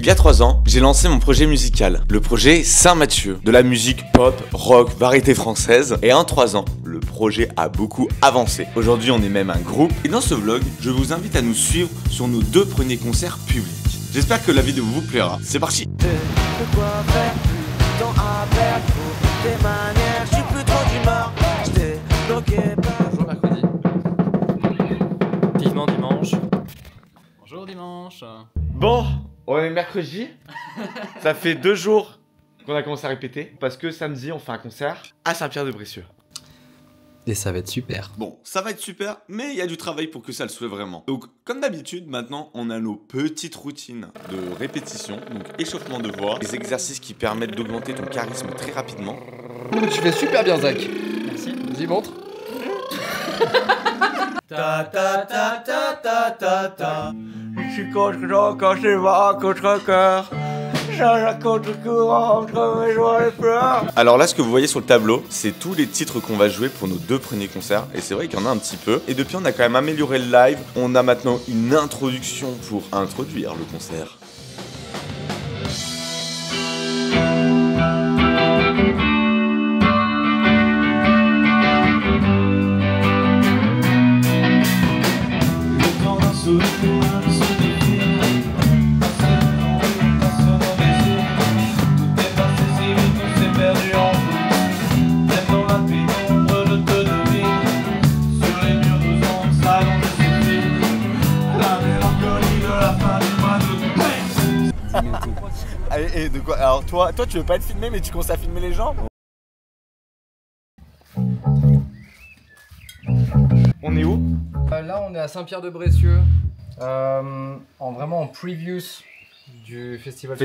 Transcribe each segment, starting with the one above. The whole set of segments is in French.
Il y a 3 ans, j'ai lancé mon projet musical, le projet Saint-Mathieu, de la musique pop, rock, variété française. Et en 3 ans, le projet a beaucoup avancé. Aujourd'hui, on est même un groupe. Et dans ce vlog, je vous invite à nous suivre sur nos 2 premiers concerts publics. J'espère que la vidéo vous plaira. C'est parti. Bonjour mercredi. Vivement dimanche. Bonjour dimanche. Bon, on est mercredi. Ça fait 2 jours qu'on a commencé à répéter. Parce que samedi, on fait un concert à Saint-Pierre-de-Brécieux. Et ça va être super. Bon, ça va être super, mais il y a du travail pour que ça le soit vraiment. Donc, comme d'habitude, maintenant, on a nos petites routines de répétition. Donc, échauffement de voix, des exercices qui permettent d'augmenter ton charisme très rapidement. Tu fais super bien, Zach. Merci. Vas-y, montre. Ta ta ta ta ta ta ta. Je suis contre quand je vais contre cœur. Alors là, ce que vous voyez sur le tableau, c'est tous les titres qu'on va jouer pour nos 2 premiers concerts. Et c'est vrai qu'il y en a un petit peu. Et depuis, on a quand même amélioré le live. On a maintenant une introduction pour introduire le concert. Et de quoi? Alors toi tu veux pas être filmé mais tu commences à filmer les gens? On est où? Là on est à Saint-Pierre-de-Brécieux. Vraiment en previews du festival.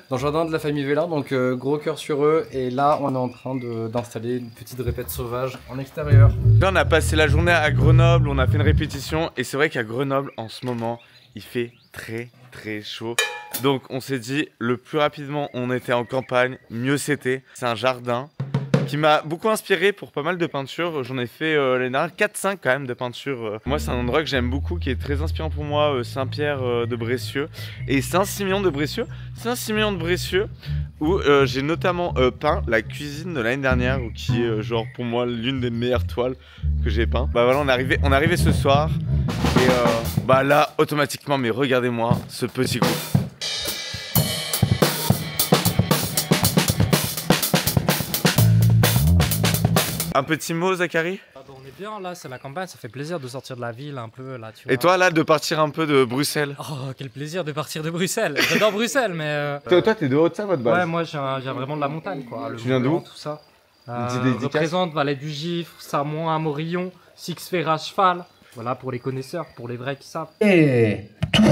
Dans le jardin de la famille Vélin, donc gros cœur sur eux. Et là on est en train d'installer une petite répète sauvage en extérieur. Là on a passé la journée à Grenoble, on a fait une répétition. Et c'est vrai qu'à Grenoble en ce moment il fait très chaud. Donc on s'est dit le plus rapidement on était en campagne, mieux c'était. C'est un jardin qui m'a beaucoup inspiré pour pas mal de peintures. J'en ai fait l'année dernière 4-5 quand même de peintures. Moi c'est un endroit que j'aime beaucoup, qui est très inspirant pour moi, Saint-Pierre-de-Brécieux et Saint-Siméon-de-Brécieux. Saint-Siméon-de-Brécieux où j'ai notamment peint la cuisine de l'année dernière, qui est genre pour moi l'une des meilleures toiles que j'ai peint. Bah voilà, on est arrivé ce soir et bah là automatiquement, mais regardez-moi ce petit groupe. Un petit mot, Zachary? On est bien là, c'est la campagne, ça fait plaisir de sortir de la ville un peu là, tu vois. Et toi là, de partir un peu de Bruxelles? Oh, quel plaisir de partir de Bruxelles. J'adore Bruxelles, mais. Toi, t'es de Haute-Savoie de base? Ouais, moi, je viens vraiment de la montagne, quoi. Tu viens d'où? Tout ça. Représente Vallée du Gifre, Samoin, Morillon, Six-Fer à cheval. Voilà pour les connaisseurs, pour les vrais qui savent. Et tout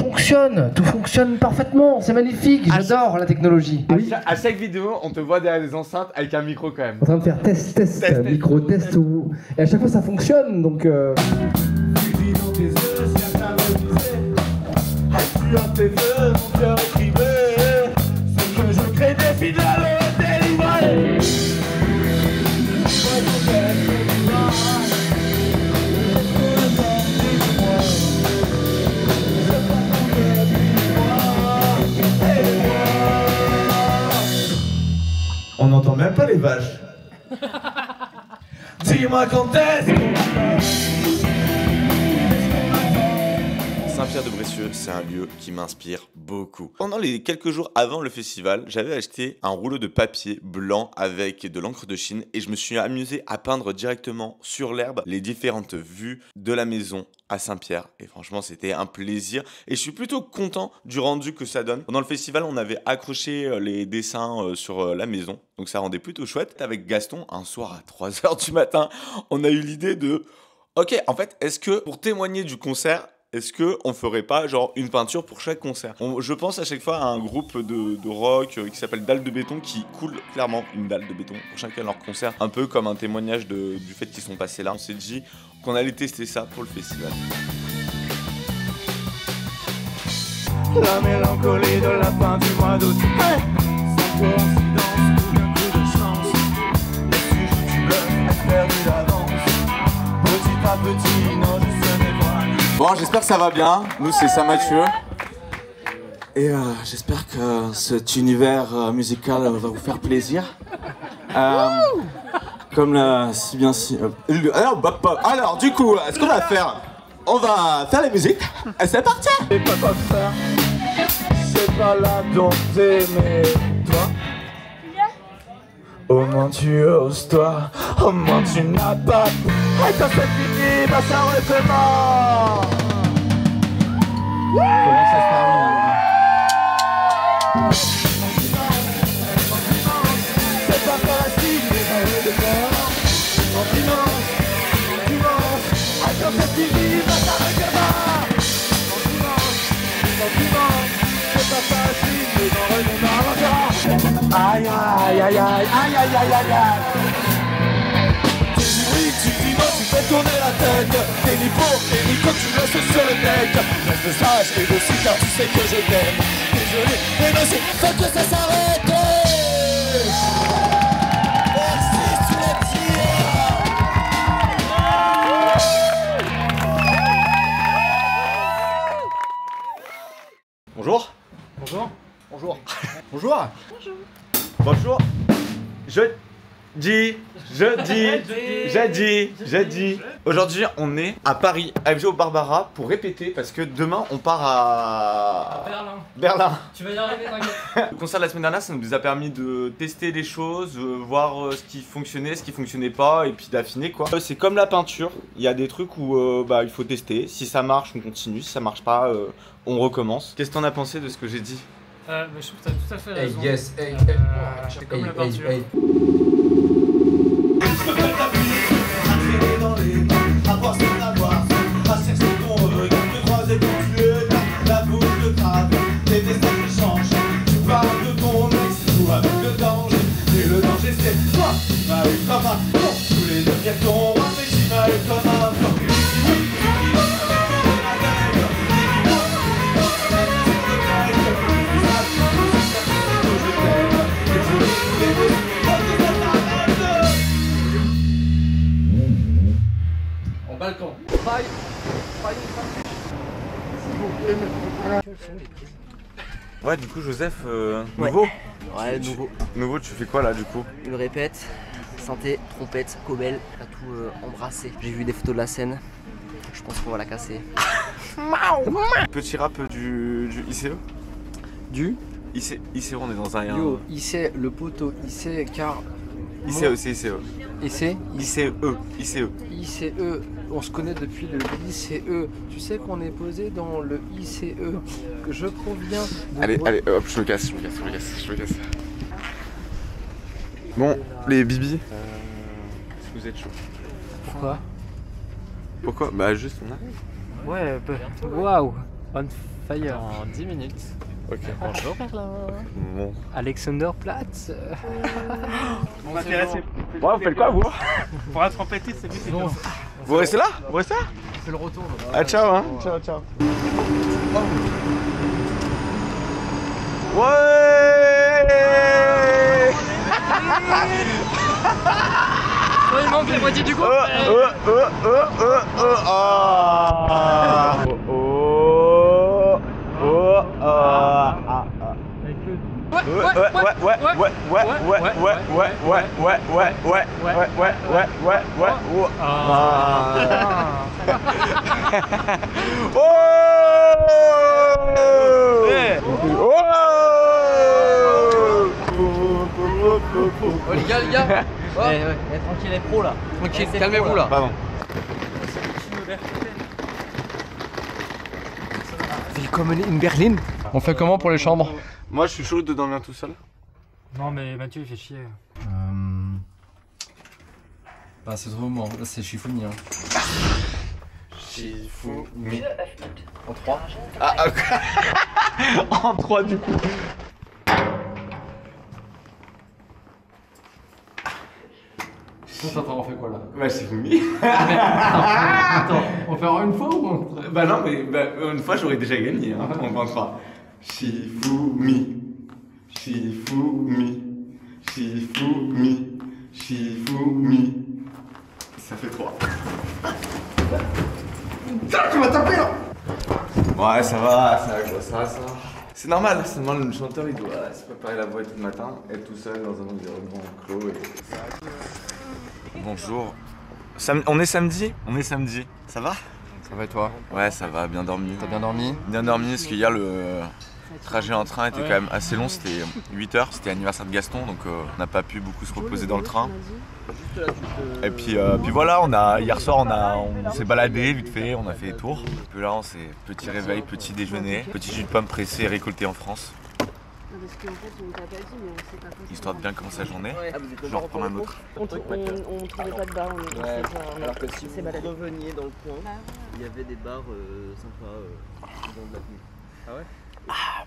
fonctionne parfaitement, c'est magnifique, j'adore la technologie. Oui. À chaque vidéo, on te voit derrière des enceintes avec un micro quand même. En train de faire test, micro, test, ou... et à chaque fois ça fonctionne, donc On n'entend même pas les vaches. Dis-moi quand est-ce Saint-Pierre-de-Brécieux, c'est un lieu qui m'inspire beaucoup. Pendant les quelques jours avant le festival, j'avais acheté un rouleau de papier blanc avec de l'encre de Chine et je me suis amusé à peindre directement sur l'herbe les différentes vues de la maison à Saint-Pierre. Et franchement, c'était un plaisir et je suis plutôt content du rendu que ça donne. Pendant le festival, on avait accroché les dessins sur la maison, donc ça rendait plutôt chouette. Avec Gaston, un soir à 3 h du matin, on a eu l'idée de... Ok, en fait, est-ce que pour témoigner du concert, est-ce qu'on ferait pas genre une peinture pour chaque concert? Je pense à chaque fois à un groupe de rock qui s'appelle Dalle de Béton, qui coule clairement une dalle de béton pour chacun de leurs concerts, un peu comme un témoignage du fait qu'ils sont passés là. On s'est dit qu'on allait tester ça pour le festival. La mélancolie de la fin du mois d'août. Hey, sans coïncidence ou d'un coup de chance, les sujets tu veux perdu d'avance. Petit à petit, nos jeux se dévoilent. Bon, j'espère que ça va bien. Nous, c'est Saint-Mathieu. Et j'espère que cet univers musical va vous faire plaisir. Comme l'a si bien si... Alors, du coup, ce qu'on va faire, on va faire la musique. Et c'est parti. Et pas quoi faire, c'est pas là dont t'aimer, toi. Au moins tu oses, toi. Au moins tu n'as pas. Et quand c'est fini, bah ça recommence. Comment ça se termine? C'est pas encore assis, mais ça recommence. Dimanche. Et quand c'est fini, bah ça recommence. C'est pas facile, mais dans le démarre. Aïe aïe aïe aïe aïe aïe aïe aïe aïe aïe. Tu dis tu dis non, tu fais tourner la tête. T'es lipo, t'es nico, tu me laisses sur le deck. Reste sage et docile car tu sais que je t'aime. Désolé, mais vas-y, faut que ça s'arrête. Merci, tu l'as dit. Bonjour. Bonjour. Bonjour. Bonjour. Bonjour. Jeudi. Aujourd'hui, on est à Paris, AFG au Barbara, pour répéter parce que demain, on part à Berlin. Tu vas y arriver, t'inquiète. Le concert de la semaine dernière, ça nous a permis de tester les choses, voir ce qui fonctionnait, ce qui fonctionnait pas, et puis d'affiner quoi. C'est comme la peinture, il y a des trucs où il faut tester. Si ça marche, on continue. Si ça marche pas, on recommence. Qu'est-ce que t'en as pensé de ce que j'ai dit? Je trouve que t'as tout à fait raison. C'est comme la peinture. Balcon. Ouais, du coup, Joseph, nouveau. Ouais, nouveau. Nouveau, tu fais quoi là du coup? Une répète, synthé, trompette, cobel, à tout embrasser. J'ai vu des photos de la scène, je pense qu'on va la casser. Petit rap du ICE? Du ICE, on est dans un... Yo, IC, le poteau, IC car... ICE, c'est ICE. IC ICE. ICE, on se connaît depuis le ICE. Tu sais qu'on est posé dans le ICE, que je proviens de... Allez, hop, je me casse. Bon, les bibis, est-ce que vous êtes chaud? Pourquoi? Pourquoi? Bah juste, on arrive. Ouais, waouh, on fire. En 10 minutes. Ok. Bonjour Berlin. Bon. Alexanderplatz. On va t'intéresser. Bon, vous faites quoi vous? Pour être trompetiste, c'est mieux. Bon, Vous restez là? Vous restez là? on fait le retour. Ah, ciao hein. Ciao. Ouais. Il manque la moitié du groupe. Oh les gars. Oh. Tranquille les pros là. Tranquille, calmez-vous là. Pardon. Willkommen in Berlin. On fait comment pour les chambres? Moi je suis chaud de dormir tout seul. Non mais Mathieu il fait chier. Bah c'est trop moment, là c'est Shifumi hein. Shifumi. En 3. Ah ok. En 3 du coup. Attends, on fait quoi là? Bah Shifumi. Attends, on fait en une fois ou Bah non mais une fois j'aurais déjà gagné hein, en 23. Shifumi. Ça fait 3. Putain, tu m'as tapé là. Ouais, ça va. C'est normal, le chanteur il doit se préparer la voix tout le matin, être tout seul dans un environnement clos et... Bonjour. On est samedi ? On est samedi. Ça va ? Ça va et toi? Ouais, ça va, bien dormi. T'as bien dormi? Bien dormi, parce qu'hier le trajet en train était quand même assez long, c'était 8 heures, c'était l'anniversaire de Gaston, donc on n'a pas pu beaucoup se reposer dans le train. Et puis voilà, hier soir on s'est baladé vite fait, on a fait des tours. Et puis là on s'est petit réveil, petit déjeuner, petit jus de pomme pressé et récolté en France. Histoire de bien commencer la journée, je vais reprendre un autre. On trouvait pas de bar, on est alors que si vous reveniez dans le coin, il y avait des bars sympas dans la nuit. Ah ouais?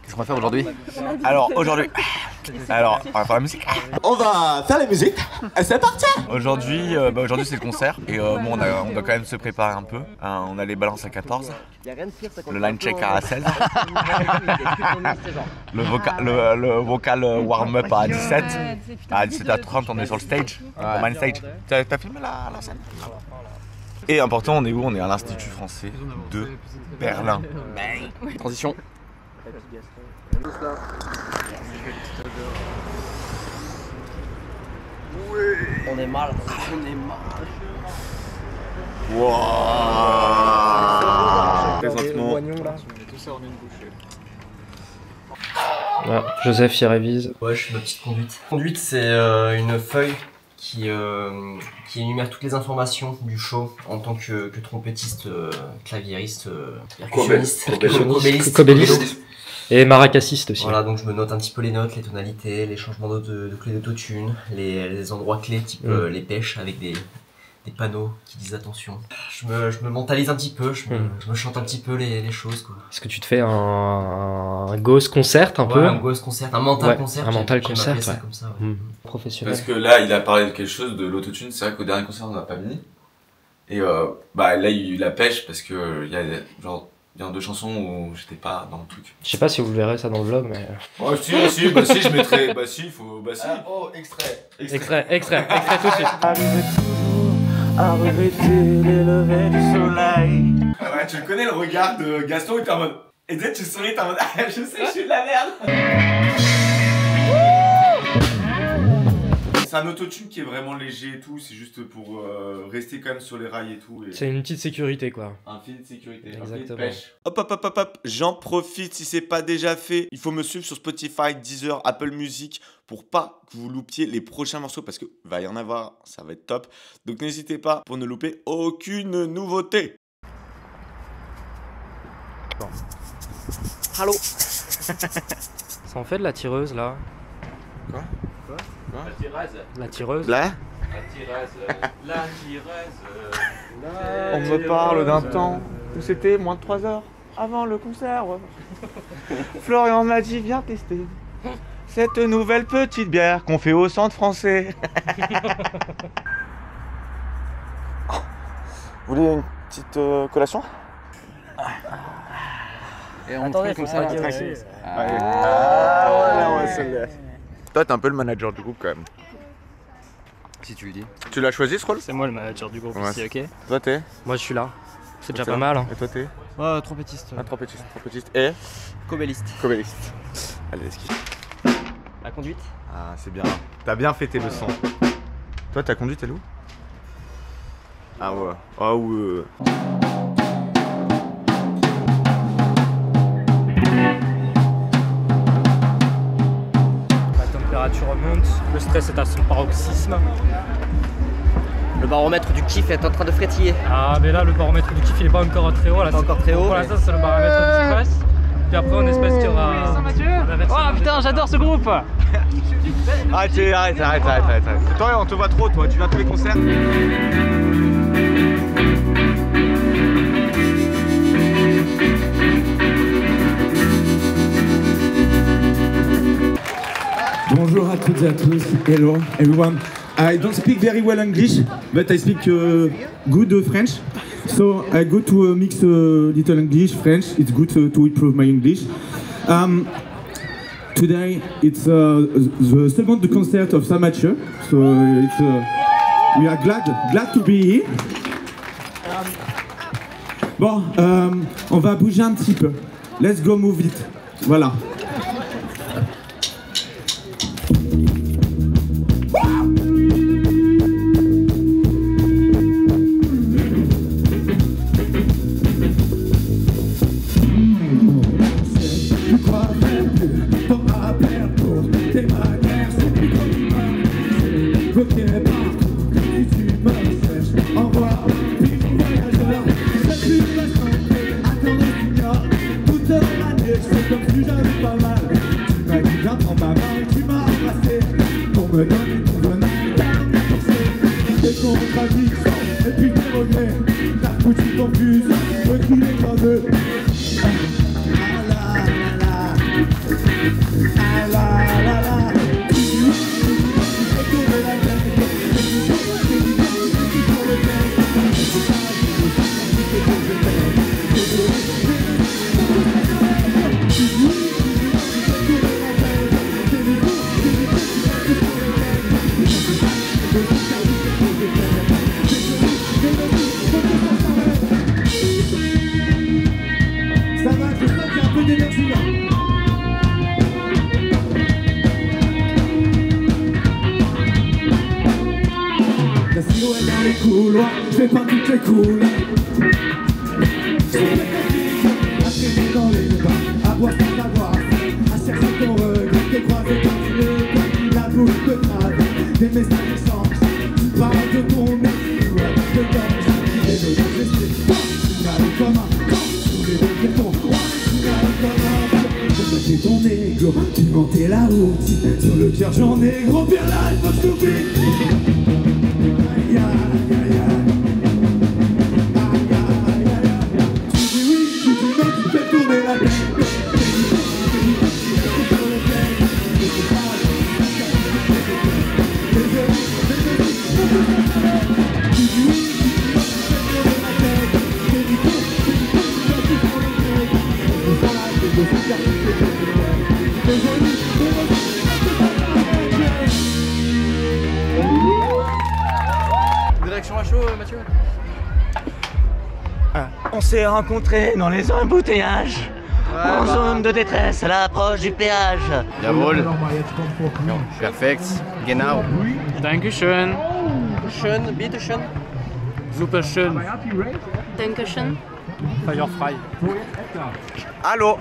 Qu'est-ce qu'on va faire aujourd'hui? Alors aujourd'hui, on va faire la musique. On va faire la musique. C'est parti. Aujourd'hui c'est le concert et bon, on doit quand même se préparer un peu. On a les balances à 14, le line check à 16, le vocal warm-up à 17. À 17h30 on est sur le stage, au main stage. T'as filmé la scène? Et important, on est où? On est à l'Institut français de Berlin. Transition. On est mal. Wow. Présentement. Ouais, Joseph, il révise. Ouais, je suis ma petite conduite. Conduite, c'est une feuille qui énumère toutes les informations du show en tant que trompettiste, claviériste, percussionniste, cobelliste. Et maracassiste aussi. Voilà, donc je me note un petit peu les notes, les tonalités, les changements de clés d'autotune, les endroits clés type les pêches avec des panneaux qui disent attention. Je me mentalise un petit peu, je me chante un petit peu les choses, quoi. Est-ce que tu te fais un ghost concert un peu? Un ghost concert, un mental concert. Un mental concert, ouais. Comme ça, ouais. Professionnel. Parce que là, il a parlé de quelque chose de l'autotune, c'est vrai qu'au dernier concert, on n'a pas mis. Et là, il la pêche parce que il y a deux chansons où j'étais pas dans le truc. Je sais pas si vous verrez ça dans le vlog, mais... Oh si, je mettrai... il faut... oh, extrait tout de suite. À regretter les levées du soleil. Ah ouais, tu le connais le regard de Gaston, il était en mode... Et tu sais, tu souris, t'es en mode... Ah, je sais, je suis de la merde. C'est un autotune qui est vraiment léger et tout, c'est juste pour rester quand même sur les rails et tout. Et... C'est une petite sécurité, quoi. Un filet de sécurité, exactement. Un filet de pêche. Hop, j'en profite si c'est pas déjà fait. Il faut me suivre sur Spotify, Deezer, Apple Music pour pas que vous loupiez les prochains morceaux parce que va y en avoir, ça va être top. Donc n'hésitez pas pour ne louper aucune nouveauté. Bon. Allô. Ça en fait de la tireuse là? Quoi? La tireuse. On me parle d'un temps où c'était moins de 3 heures avant le concert. Florian m'a dit viens tester cette nouvelle petite bière qu'on fait au centre français. Vous voulez une petite collation? Et on attendez comme ça. Toi, t'es un peu le manager du groupe quand même. Si tu le dis. Tu l'as choisi ce rôle? C'est moi le manager du groupe ici, ok? Toi, t'es? Moi, je suis là. C'est déjà pas mal. Hein. Et toi, t'es? Trompettiste. Un trompettiste. Et? Cobelliste. Allez, let's go. La conduite. Ah, c'est bien. T'as bien fêté le son. Toi, ta conduite, elle est où? Ah ouais. Ah ouais. La température remonte, le stress est à son paroxysme. Le baromètre du kiff est en train de frétiller. Ah mais là le baromètre du kiff il est pas encore très haut là. Pas encore très haut. Pour l'instant c'est le baromètre du stress. Puis après on espère qu'il y aura... Oh putain j'adore ce groupe. Arrête. Toi on te voit trop toi, tu viens à tous les concerts. Bonjour à toutes et à tous. Hello everyone. I don't speak very well English, but I speak good French. So I go to mix little English, French. It's good to improve my English. Today it's the second concert of Saint Mathieu. So we are glad to be here. Bon, on va bouger un petit peu. Let's go move it. Voilà. m'as dit viens prends ma main et tu m'as embrassé pour me donner ton venin et t'as forcé. Des contradictions et puis des regrets, t'as foutu ton fuse, me crier dans deux. Ça va, je sens qu'il y a un peu d'énergie là. La silhouette dans les couloirs, je fais pas toutes les couleurs. Je fais à traîner dans les bains, à boire sans savoir, à chercher ton regard, te croiser quand tu es la bouche te trave, des messages échangés, tu parles de ton mec, ou avec le gorge, et de l'objectif, tu m'arrives comme un camp, tous les deux pieds ton croix, tu m'arrives comme un camp, je mettais ton égo, tu montais la routine, sur le cœur j'en ai gros bien là, il faut que je t'oublie. Aïe aïe aïe aïe. Direction à chaud, Mathieu. On s'est rencontrés dans les embouteillages, en zone de détresse à l'approche du péage. Jawohl. Perfekt. Genau. Dankeschön. Schön, bitte schön. Super schön. Dankeschön. Feuerfrei. Allô?